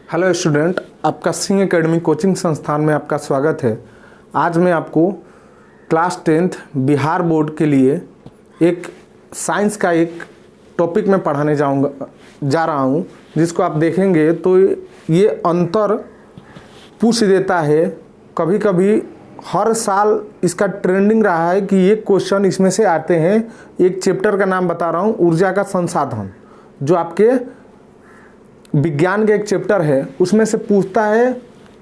Hello student, आपका Singh academy coaching संस्थान में आपका स्वागत है। आज मैं आपको क्लास 10th बिहार बोर्ड के लिए एक साइंस का एक टॉपिक में पढ़ाने जा रहा हूँ, जिसको आप देखेंगे तो ये अंतर पूछ देता है। कभी कभी हर साल इसका ट्रेंडिंग रहा है कि ये क्वेश्चन इसमें से आते हैं। एक चैप्टर का नाम बता रहा हूँ, ऊर्जा का संसाधन, जो आपके विज्ञान का एक चैप्टर है। उसमें से पूछता है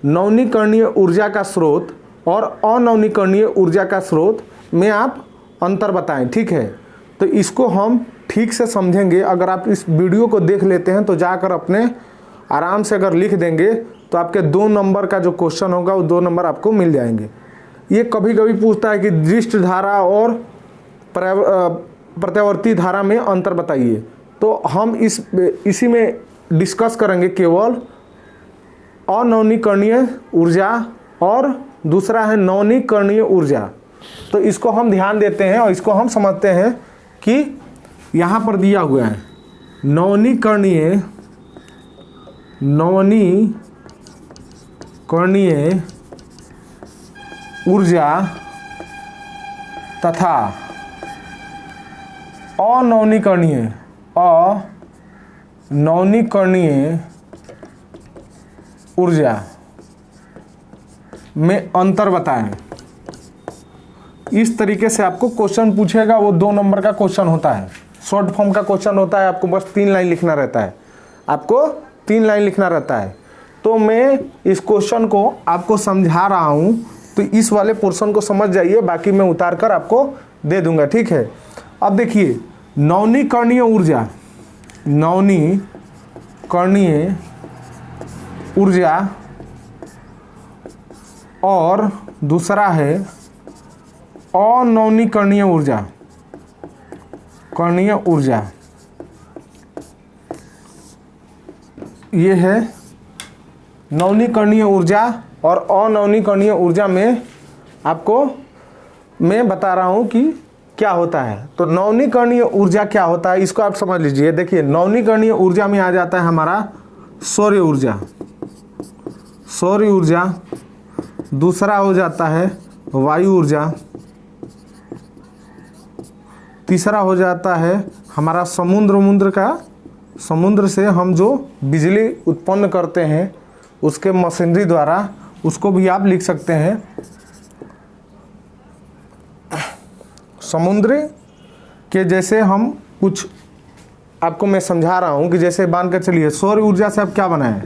नवीकरणीय ऊर्जा का स्रोत और अनवीकरणीय ऊर्जा का स्रोत में आप अंतर बताएं। ठीक है, तो इसको हम ठीक से समझेंगे। अगर आप इस वीडियो को देख लेते हैं तो जाकर अपने आराम से अगर लिख देंगे तो आपके 2 नंबर का जो क्वेश्चन होगा वो 2 नंबर आपको मिल जाएंगे। ये कभी कभी पूछता है कि दृष्ट धारा और प्रत्यावर्ती धारा में अंतर बताइए। तो हम इसी में डिस्कस करेंगे केवल अनवीकरणीय ऊर्जा और दूसरा है नवीकरणीय ऊर्जा। तो इसको हम ध्यान देते हैं और इसको हम समझते हैं कि यहाँ पर दिया हुआ है नवीकरणीय ऊर्जा तथा अनवीकरणीय ऊर्जा में अंतर बताएं। इस तरीके से आपको क्वेश्चन पूछेगा। वो 2 नंबर का क्वेश्चन होता है, शॉर्ट फॉर्म का क्वेश्चन होता है। आपको बस 3 लाइन लिखना रहता है, तो मैं इस क्वेश्चन को आपको समझा रहा हूं, तो इस वाले पोर्शन को समझ जाइए, बाकी मैं उतार कर आपको दे दूंगा। ठीक है, अब देखिए नवीकरणीय ऊर्जा और दूसरा है अनवीकरणीय ऊर्जा। ये है नवीकरणीय ऊर्जा और अनवीकरणीय ऊर्जा में आपको मैं बता रहा हूं कि क्या होता है। तो नवीकरणीय ऊर्जा क्या होता है, इसको आप समझ लीजिए। देखिए नवीकरणीय ऊर्जा में आ जाता है हमारा सौर ऊर्जा, दूसरा हो जाता है वायु ऊर्जा, तीसरा हो जाता है हमारा समुद्र से हम जो बिजली उत्पन्न करते हैं उसके मशीनरी द्वारा, उसको भी आप लिख सकते हैं समुद्र के जैसे। हम कुछ आपको मैं समझा रहा हूँ कि जैसे मान कर चलिए सौर ऊर्जा से आप क्या बनाए,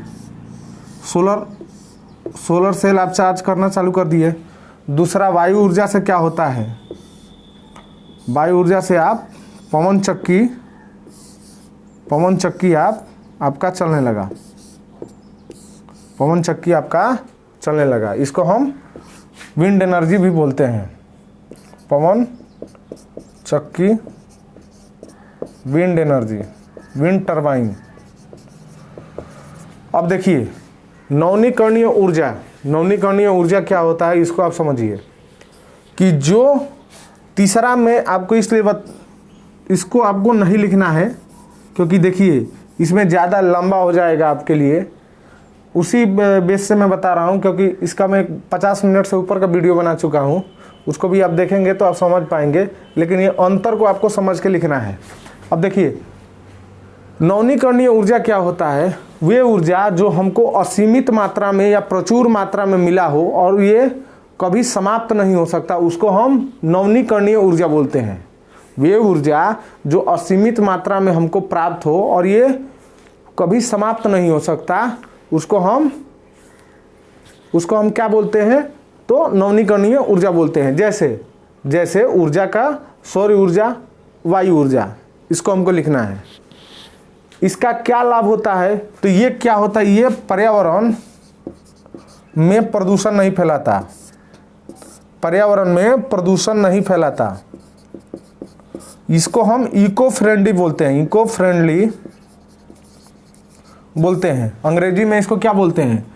सोलर सेल आप चार्ज करना चालू कर दिए। दूसरा वायु ऊर्जा से क्या होता है, वायु ऊर्जा से आप पवन चक्की आपका चलने लगा। इसको हम विंड एनर्जी भी बोलते हैं, पवन चक्की, विंड एनर्जी, विंड टरबाइन। अब देखिए नवीकरणीय ऊर्जा क्या होता है, इसको आप समझिए कि जो तीसरा में आपको इसलिए इसको आपको नहीं लिखना है क्योंकि देखिए इसमें ज़्यादा लंबा हो जाएगा आपके लिए। उसी बेस से मैं बता रहा हूँ क्योंकि इसका मैं 50 मिनट से ऊपर का वीडियो बना चुका हूँ, उसको भी आप देखेंगे तो आप समझ पाएंगे। लेकिन ये अंतर को आपको समझ के लिखना है। अब देखिए नवीकरणीय ऊर्जा क्या होता है, वे ऊर्जा जो हमको असीमित मात्रा में या प्रचुर मात्रा में मिला हो और ये कभी समाप्त नहीं हो सकता, उसको हम नवीकरणीय ऊर्जा बोलते हैं। वे ऊर्जा जो असीमित मात्रा में हमको प्राप्त हो और ये कभी समाप्त नहीं हो सकता, उसको हम क्या बोलते हैं, तो नवीकरणीय ऊर्जा बोलते हैं। जैसे ऊर्जा का सौर ऊर्जा, वायु ऊर्जा, इसको हमको लिखना है। इसका क्या लाभ होता है, तो ये क्या होता है, ये पर्यावरण में प्रदूषण नहीं फैलाता। इसको हम इको फ्रेंडली बोलते हैं। अंग्रेजी में इसको क्या बोलते हैं,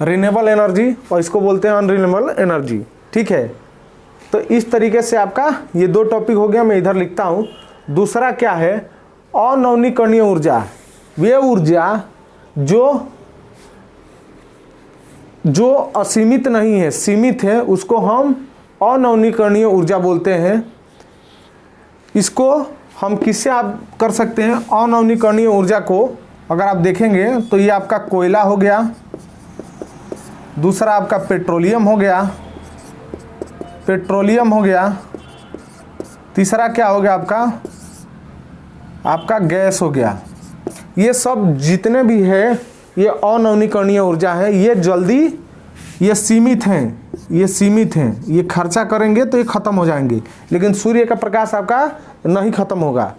रिन्यूएबल एनर्जी, और इसको बोलते हैं अनरिन्यूएबल एनर्जी। ठीक है, तो इस तरीके से आपका ये 2 टॉपिक हो गया। मैं इधर लिखता हूँ। दूसरा क्या है, अनवीकरणीय ऊर्जा, वे ऊर्जा जो जो असीमित नहीं है, सीमित है, उसको हम अनवीकरणीय ऊर्जा बोलते हैं। इसको हम किससे आप कर सकते हैं? अनवीकरणीय ऊर्जा को अगर आप देखेंगे तो ये आपका कोयला हो गया, दूसरा आपका पेट्रोलियम हो गया, तीसरा क्या हो गया आपका गैस हो गया। ये सब जितने भी है ये अनवीकरणीय ऊर्जा है। ये सीमित हैं, ये खर्चा करेंगे तो ये खत्म हो जाएंगे, लेकिन सूर्य का प्रकाश आपका नहीं खत्म होगा,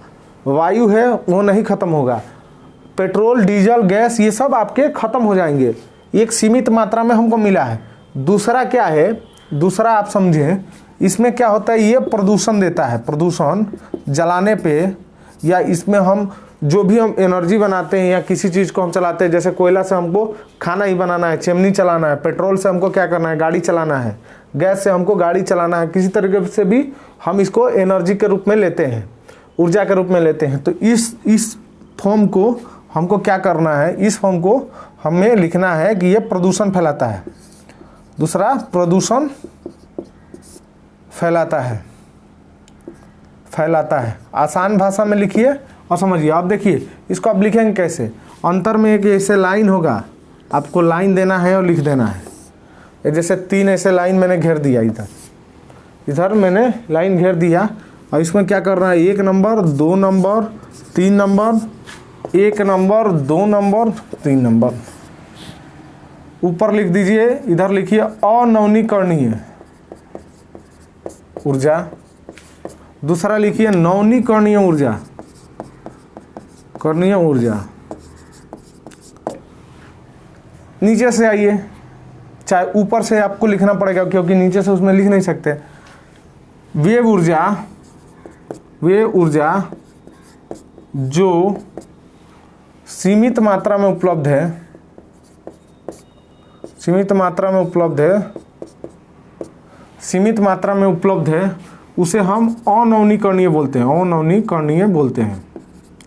वायु है वो नहीं खत्म होगा, पेट्रोल डीजल गैस ये सब आपके खत्म हो जाएंगे। एक सीमित मात्रा में हमको मिला है। दूसरा क्या है, दूसरा आप समझें, इसमें क्या होता है, ये प्रदूषण देता है। प्रदूषण जलाने पे या इसमें हम जो भी हम एनर्जी बनाते हैं या किसी चीज़ को हम चलाते हैं, जैसे कोयला से हमको खाना ही बनाना है, चिमनी चलाना है, पेट्रोल से हमको क्या करना है, गाड़ी चलाना है, गैस से हमको गाड़ी चलाना है, किसी तरीके से भी हम इसको एनर्जी के रूप में लेते हैं, ऊर्जा के रूप में लेते हैं। तो इस फॉर्म को हमको क्या करना है, इस फॉर्म को हमें लिखना है कि ये प्रदूषण फैलाता है। दूसरा प्रदूषण फैलाता है। आसान भाषा में लिखिए और समझिए। आप देखिए इसको आप लिखेंगे कैसे, अंतर में एक ऐसे लाइन होगा, आपको लाइन देना है और लिख देना है। ये जैसे 3 ऐसे लाइन मैंने घेर दिया, इधर मैंने लाइन घेर दिया और इसमें क्या करना है, 1 number 2 number 3 number, 1 number 2 number 3 number ऊपर लिख दीजिए। इधर लिखिए अनवीकरणीय ऊर्जा, दूसरा लिखिए नवीकरणीय ऊर्जा, नीचे से आइए, चाहे ऊपर से आपको लिखना पड़ेगा क्योंकि नीचे से उसमें लिख नहीं सकते। वे ऊर्जा जो सीमित मात्रा में उपलब्ध है, उसे हम अनवीकरणीय बोलते हैं,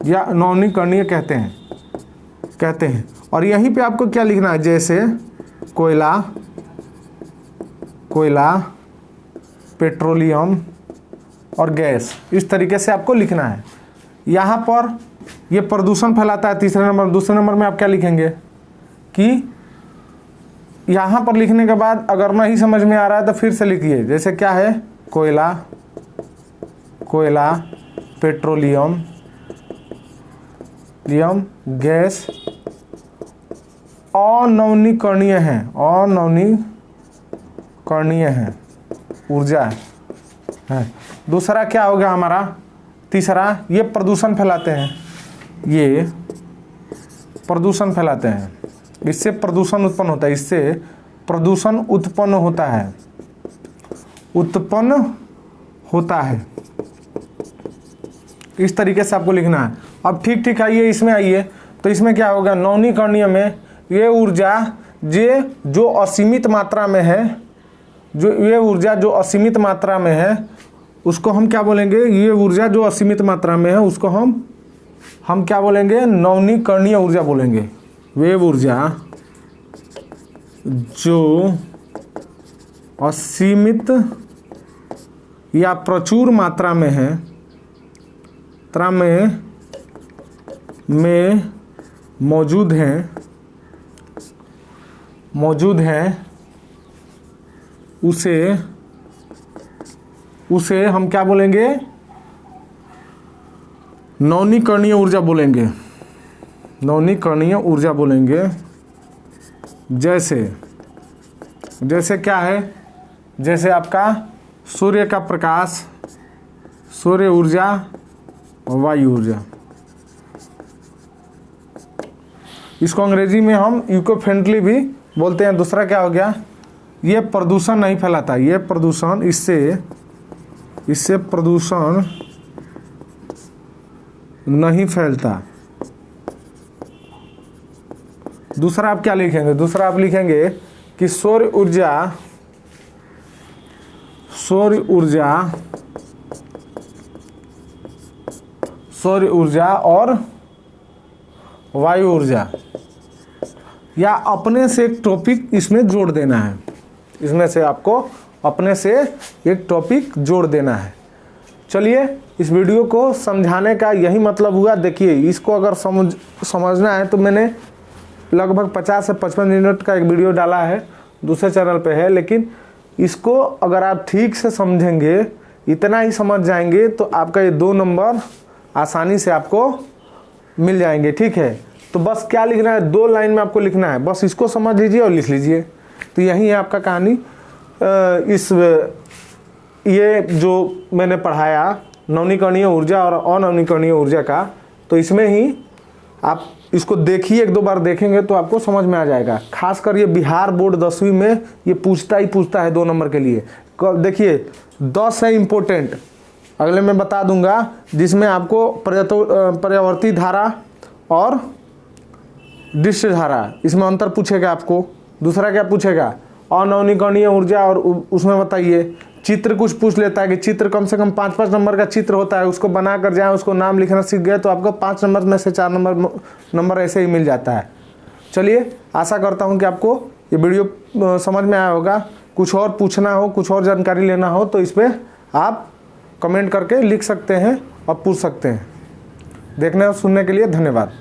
या नवीकरणीय कहते हैं। और यहीं पे आपको क्या लिखना है, जैसे कोयला, पेट्रोलियम और गैस, इस तरीके से आपको लिखना है। यहाँ पर ये प्रदूषण फैलाता है, तीसरे नंबर। दूसरे नंबर में आप क्या लिखेंगे कि यहाँ पर लिखने के बाद अगर नहीं समझ में आ रहा है तो फिर से लिखिए। जैसे क्या है, कोयला, पेट्रोलियम, गैस अनवीकरणीय है, ऊर्जा है। दूसरा क्या हो गया हमारा, तीसरा, ये प्रदूषण फैलाते हैं, इससे प्रदूषण उत्पन्न होता है। इस तरीके से आपको लिखना है। अब ठीक आइए, इसमें आइए, तो इसमें क्या होगा, नवीकरणीय में ये ऊर्जा जो असीमित मात्रा में है, उसको हम क्या बोलेंगे, ये ऊर्जा जो असीमित मात्रा में है उसको हम क्या बोलेंगे, नवीकरणीय ऊर्जा बोलेंगे। वे ऊर्जा जो असीमित या प्रचुर मात्रा में है, मौजूद है, उसे हम क्या बोलेंगे, नवीकरणीय ऊर्जा बोलेंगे। जैसे क्या है, जैसे आपका सूर्य का प्रकाश, सूर्य ऊर्जा और वायु ऊर्जा। इसको अंग्रेजी में हम इको फ्रेंडली भी बोलते हैं। दूसरा क्या हो गया, ये प्रदूषण नहीं फैलाता, ये प्रदूषण इससे प्रदूषण नहीं फैलता। दूसरा आप क्या लिखेंगे, दूसरा आप लिखेंगे कि सौर ऊर्जा और वायु ऊर्जा, या अपने से एक टॉपिक इसमें जोड़ देना है। इसमें से आपको अपने से एक टॉपिक जोड़ देना है। चलिए, इस वीडियो को समझाने का यही मतलब हुआ। देखिए, इसको अगर समझना है तो मैंने लगभग 50 से 55 मिनट का एक वीडियो डाला है, दूसरे चैनल पे है, लेकिन इसको अगर आप ठीक से समझेंगे, इतना ही समझ जाएंगे तो आपका ये 2 नंबर आसानी से आपको मिल जाएंगे। ठीक है, तो बस क्या लिखना है, 2 लाइन में आपको लिखना है, बस इसको समझ लीजिए और लिख लीजिए। तो यही है आपका कहानी। ये जो मैंने पढ़ाया नवनीकरणीय ऊर्जा और अनवनीकरणीय ऊर्जा का, तो इसमें ही आप इसको देखिए, 1-2 बार देखेंगे तो आपको समझ में आ जाएगा। खासकर ये बिहार बोर्ड 10वीं में ये पूछता है 2 नंबर के लिए। देखिए 10 है इम्पोर्टेंट, अगले मैं बता दूंगा, जिसमें आपको पर्यावर्ती धारा और दृश्य धारा, इसमें अंतर पूछेगा आपको। दूसरा क्या पूछेगा, अनवनीकरणीय ऊर्जा, और उसमें बताइए चित्र कुछ पूछ लेता है कि चित्र कम से कम 5-5 नंबर का चित्र होता है, उसको बना कर जाए, उसको नाम लिखना सीख गए तो आपको 5 नंबर में से 4 नंबर ऐसे ही मिल जाता है। चलिए, आशा करता हूँ कि आपको ये वीडियो समझ में आया होगा। कुछ और पूछना हो, कुछ और जानकारी लेना हो तो इस पर आप कमेंट करके लिख सकते हैं और पूछ सकते हैं। देखने और सुनने के लिए धन्यवाद।